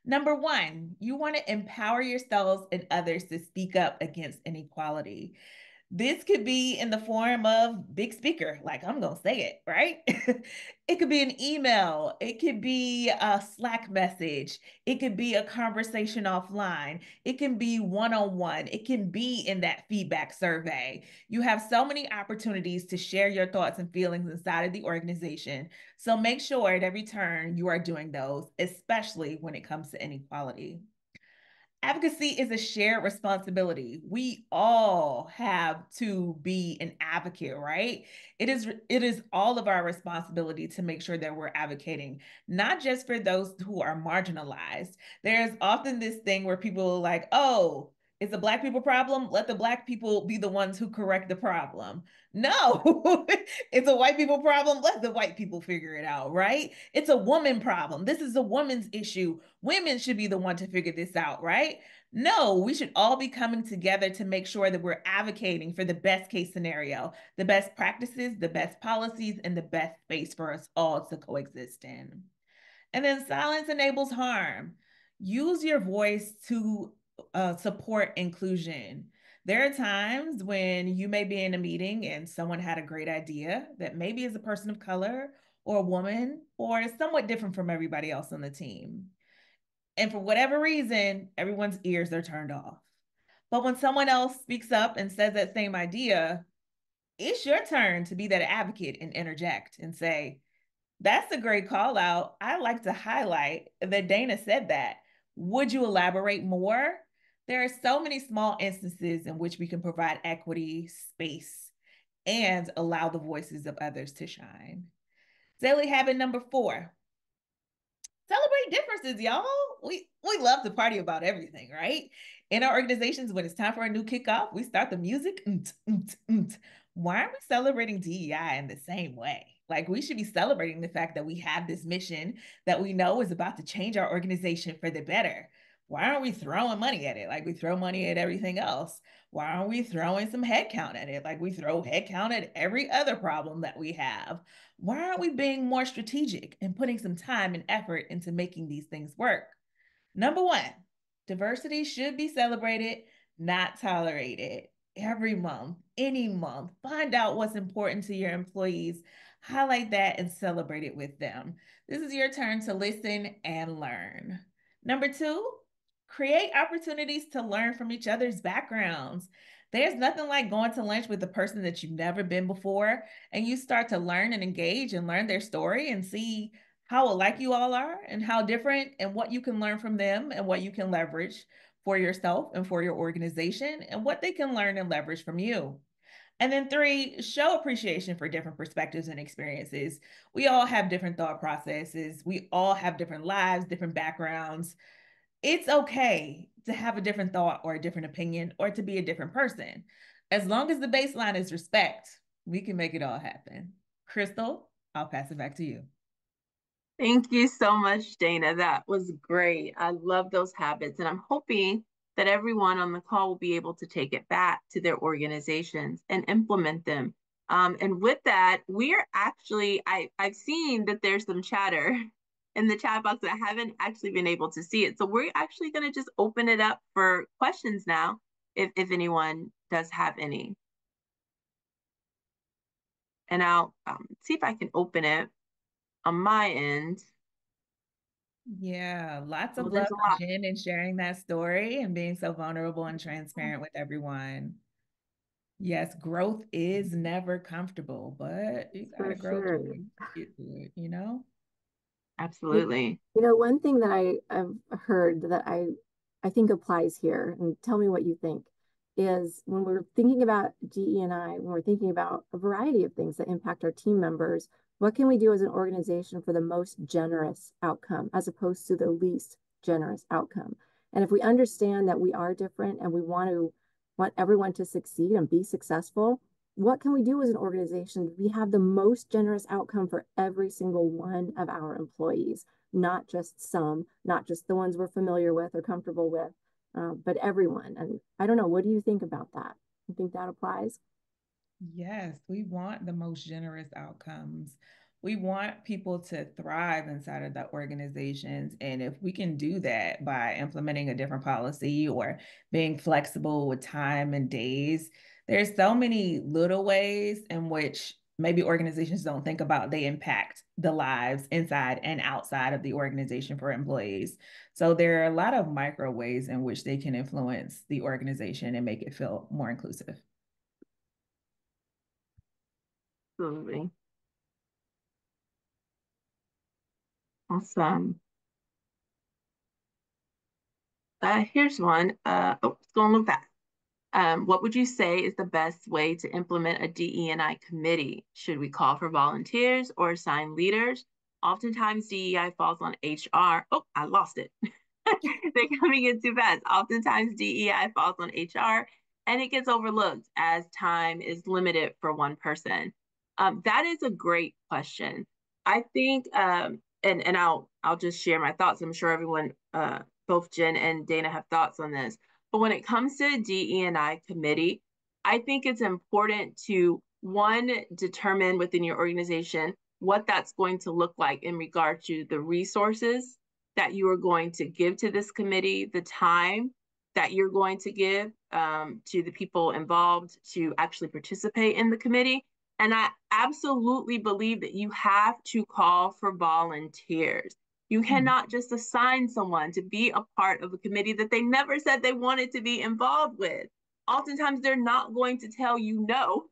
Number one, you want to empower yourselves and others to speak up against inequality. This could be in the form of big speaker, like I'm going to say it, right? It could be an email. It could be a Slack message. It could be a conversation offline. It can be one-on-one. It can be in that feedback survey. You have so many opportunities to share your thoughts and feelings inside of the organization. So make sure at every turn you are doing those, especially when it comes to inequality. Advocacy is a shared responsibility. We all have to be an advocate, right? It is all of our responsibility to make sure that we're advocating, not just for those who are marginalized. There's often this thing where people are like, oh, it's a Black people problem. Let the Black people be the ones who correct the problem. No, it's a white people problem. Let the white people figure it out, right? It's a woman problem. This is a woman's issue. Women should be the one to figure this out, right? No, we should all be coming together to make sure that we're advocating for the best case scenario, the best practices, the best policies, and the best space for us all to coexist in. And then silence enables harm. Use your voice to support inclusion. There are times when you may be in a meeting and someone had a great idea that maybe is a person of color or a woman or is somewhat different from everybody else on the team. And for whatever reason, everyone's ears are turned off. But when someone else speaks up and says that same idea, it's your turn to be that advocate and interject and say, that's a great call out. I like to highlight that Dana said that. Would you elaborate more? There are so many small instances in which we can provide equity, space, and allow the voices of others to shine. Daily habit number four, celebrate differences, y'all. We love to party about everything, right? In our organizations, when it's time for a new kickoff, we start the music. Why aren't we celebrating DEI in the same way? Like we should be celebrating the fact that we have this mission that we know is about to change our organization for the better. Why aren't we throwing money at it like we throw money at everything else? Why aren't we throwing some headcount at it like we throw headcount at every other problem that we have? Why aren't we being more strategic and putting some time and effort into making these things work? Number one, diversity should be celebrated, not tolerated. Every month, any month, find out what's important to your employees, highlight that, and celebrate it with them. This is your turn to listen and learn. Number two, create opportunities to learn from each other's backgrounds. There's nothing like going to lunch with a person that you've never been before, and you start to learn and engage and learn their story and see how alike you all are and how different and what you can learn from them and what you can leverage for yourself and for your organization and what they can learn and leverage from you. And then three, show appreciation for different perspectives and experiences. We all have different thought processes. We all have different lives, different backgrounds. It's okay to have a different thought or a different opinion or to be a different person. As long as the baseline is respect, we can make it all happen. Crystal, I'll pass it back to you. Thank you so much, Dana. That was great. I love those habits, and I'm hoping that everyone on the call will be able to take it back to their organizations and implement them. And with that, we're actually, I've seen that there's some chatter in the chat box. I haven't actually been able to see it. So we're actually going to just open it up for questions now, if anyone does have any. And I'll see if I can open it on my end. Yeah, lots Well, of love there's a for lot. Jen and sharing that story and being so vulnerable and transparent with everyone. Yes, growth is never comfortable, but you gotta For grow through sure. it, get through it, you know? Absolutely. One thing that I've heard that I think applies here, and tell me what you think, is when we're thinking about DE&I, when we're thinking about a variety of things that impact our team members, what can we do as an organization for the most generous outcome as opposed to the least generous outcome? And if we understand that we are different and we want everyone to succeed and be successful, what can we do as an organization? We have the most generous outcome for every single one of our employees, not just some, not just the ones we're familiar with or comfortable with, but everyone. And I don't know, what do you think about that? You think that applies? Yes, we want the most generous outcomes. We want people to thrive inside of the organizations. And if we can do that by implementing a different policy or being flexible with time and days, there's so many little ways in which maybe organizations don't think about they impact the lives inside and outside of the organization for employees. So there are a lot of micro ways in which they can influence the organization and make it feel more inclusive. Absolutely. Awesome. Here's one. It's going a little fast. What would you say is the best way to implement a DE&I committee? Should we call for volunteers or assign leaders? Oftentimes, DEI falls on HR. Oh, I lost it. They're coming in too fast. Oftentimes, DEI falls on HR and it gets overlooked as time is limited for one person. That is a great question. I think, and I'll just share my thoughts. I'm sure everyone, both Jen and Dana, have thoughts on this. But when it comes to a DE&I committee, I think it's important to one, determine within your organization what that's going to look like in regard to the resources that you are going to give to this committee, the time that you're going to give to the people involved to actually participate in the committee. And I absolutely believe that you have to call for volunteers. You cannot just assign someone to be a part of a committee that they never said they wanted to be involved with. Oftentimes, they're not going to tell you no,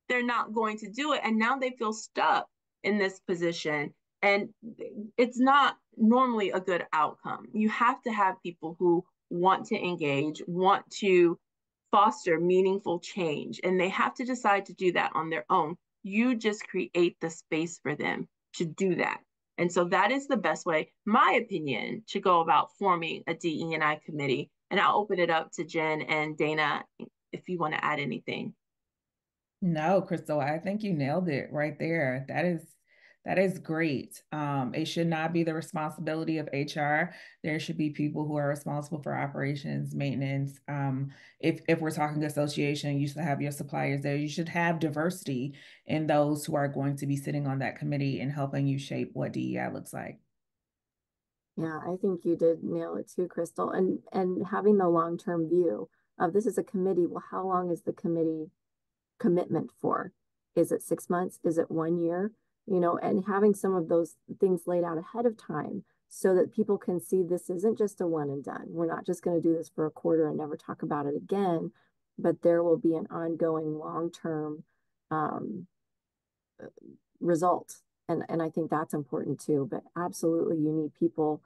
they're not going to do it. And now they feel stuck in this position. And it's not normally a good outcome. You have to have people who want to engage, want to foster meaningful change, and they have to decide to do that on their own. You just create the space for them to do that. And so that is the best way, my opinion, to go about forming a DE&I committee. And I'll open it up to Jen and Dana if you want to add anything. No, Crystal, I think you nailed it right there. That is great. It should not be the responsibility of HR. There should be people who are responsible for operations, maintenance. If we're talking association, you should have your suppliers there. You should have diversity in those who are going to be sitting on that committee and helping you shape what DEI looks like. Yeah, I think you did nail it too, Crystal. And having the long-term view of this is a committee. Well, how long is the committee commitment for? Is it 6 months? Is it 1 year? And having some of those things laid out ahead of time so that people can see this isn't just a one and done. We're not just going to do this for a quarter and never talk about it again, but there will be an ongoing long-term um, result. And I think that's important too. But absolutely, you need people.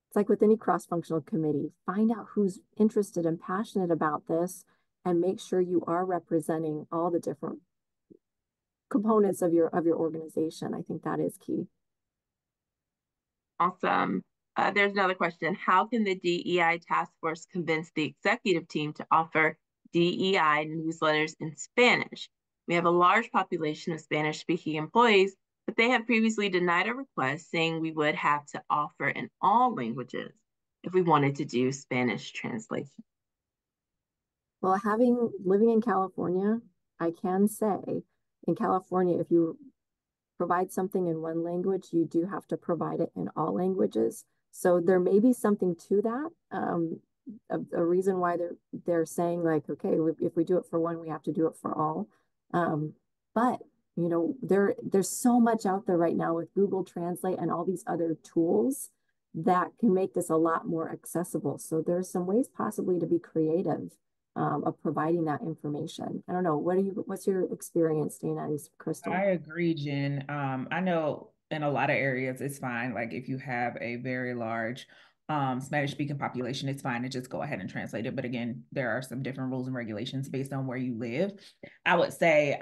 It's like with any cross-functional committee, find out who's interested and passionate about this and make sure you are representing all the different components of your organization. I think that is key. Awesome. There's another question. How can the DEI task force convince the executive team to offer DEI newsletters in Spanish? We have a large population of Spanish-speaking employees, but they have previously denied a request saying we would have to offer in all languages if we wanted to do Spanish translation. Well, living in California, I can say in California, if you provide something in one language, you do have to provide it in all languages. So there may be something to that. A reason why they're saying like, okay, if we do it for one, we have to do it for all. But you know, there's so much out there right now with Google Translate and all these other tools that can make this a lot more accessible. So there's some ways possibly to be creative of providing that information. I don't know. What's your experience, Dana and Crystal? I agree, Jen. I know in a lot of areas it's fine. Like if you have a very large Spanish speaking population, it's fine to just go ahead and translate it. But again, there are some different rules and regulations based on where you live. I would say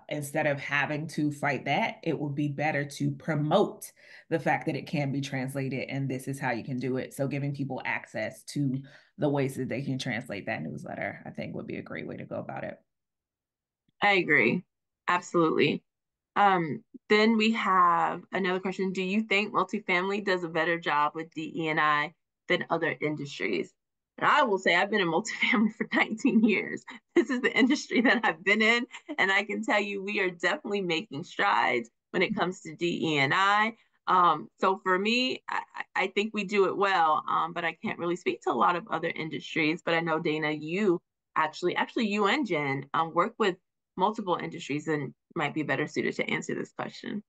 instead of having to fight that, it would be better to promote the fact that it can be translated and this is how you can do it. So giving people access to the ways that they can translate that newsletter, I think would be a great way to go about it. I agree. Absolutely. Then we have another question. Do you think multifamily does a better job with DE&I than other industries? And I will say I've been in multifamily for 19 years. This is the industry that I've been in, and I can tell you we are definitely making strides when it comes to DE&I. So for me, I think we do it well, but I can't really speak to a lot of other industries. But I know, Dana, you actually you and Jen work with multiple industries and might be better suited to answer this question.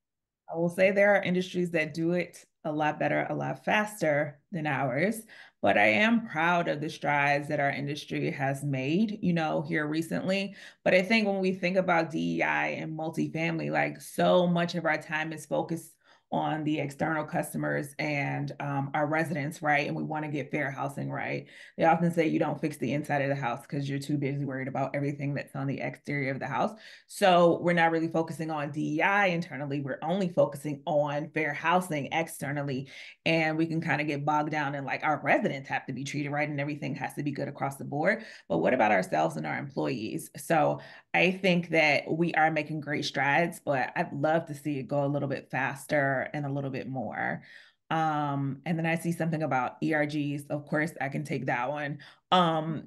I will say there are industries that do it a lot better, a lot faster than ours, but I am proud of the strides that our industry has made, you know, here recently. But I think when we think about DEI and multifamily, like so much of our time is focused on the external customers and our residents, right? And we want to get fair housing, right? They often say you don't fix the inside of the house because you're too busy worried about everything that's on the exterior of the house. So we're not really focusing on DEI internally. We're only focusing on fair housing externally. And we can kind of get bogged down in like our residents have to be treated right and everything has to be good across the board. But what about ourselves and our employees? So I think that we are making great strides, but I'd love to see it go a little bit faster and a little bit more. And then I see something about ERGs. Of course, I can take that one.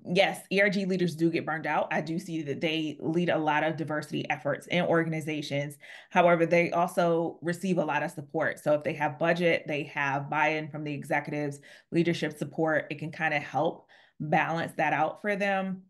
Yes, ERG leaders do get burned out. I do see that they lead a lot of diversity efforts in organizations. However, they also receive a lot of support. So if they have budget, they have buy-in from the executives, leadership support, it can kind of help balance that out for them.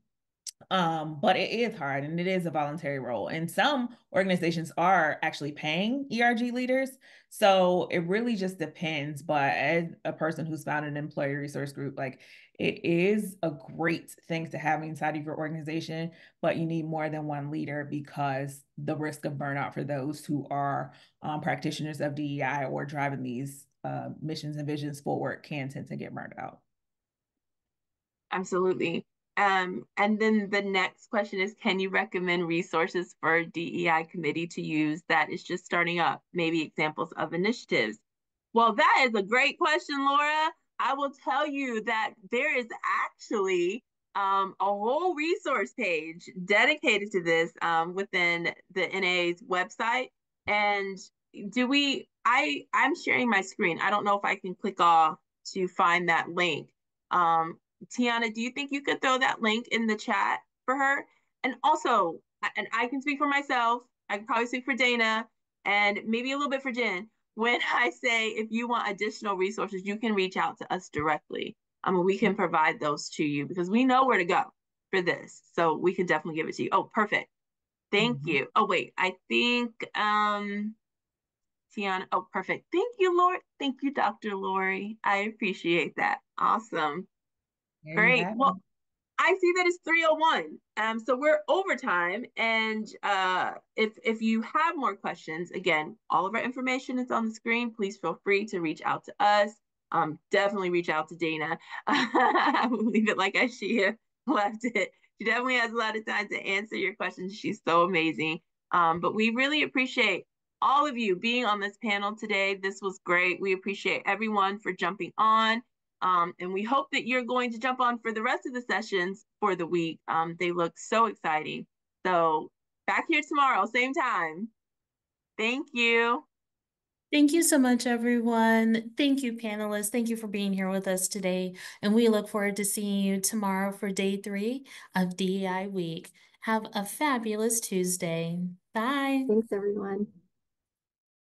But it is hard and it is a voluntary role. And some organizations are actually paying ERG leaders. So it really just depends. But as a person who's founded an employee resource group, like it is a great thing to have inside of your organization, but you need more than one leader because the risk of burnout for those who are practitioners of DEI or driving these missions and visions forward can tend to get burned out. Absolutely. And then the next question is, can you recommend resources for DEI committee to use that is just starting up? Maybe examples of initiatives. Well, that is a great question, Laura. I will tell you that there is actually a whole resource page dedicated to this within the NAA's website. And I'm sharing my screen. I don't know if I can click off to find that link. Tiana, do you think you could throw that link in the chat for her? And also, and I can speak for myself, I can probably speak for Dana, and maybe a little bit for Jen. When I say if you want additional resources, you can reach out to us directly. We can provide those to you because we know where to go for this. So we can definitely give it to you. Oh, perfect. Thank you. Oh, wait, I think Tiana. Oh, perfect. Thank you, Lori. Thank you, Dr. Lori. I appreciate that. Awesome. There you Great. have Well, it. I see that it's 3:01. So we're overtime. And if you have more questions, again, all of our information is on the screen. Please feel free to reach out to us. Definitely reach out to Dana. I will leave it like she left it. She definitely has a lot of time to answer your questions. She's so amazing. But we really appreciate all of you being on this panel today. This was great. We appreciate everyone for jumping on. And we hope that you're going to jump on for the rest of the sessions for the week. They look so exciting. So back here tomorrow, same time. Thank you. Thank you so much, everyone. Thank you, panelists. Thank you for being here with us today. And we look forward to seeing you tomorrow for day 3 of DEI Week. Have a fabulous Tuesday. Bye. Thanks, everyone.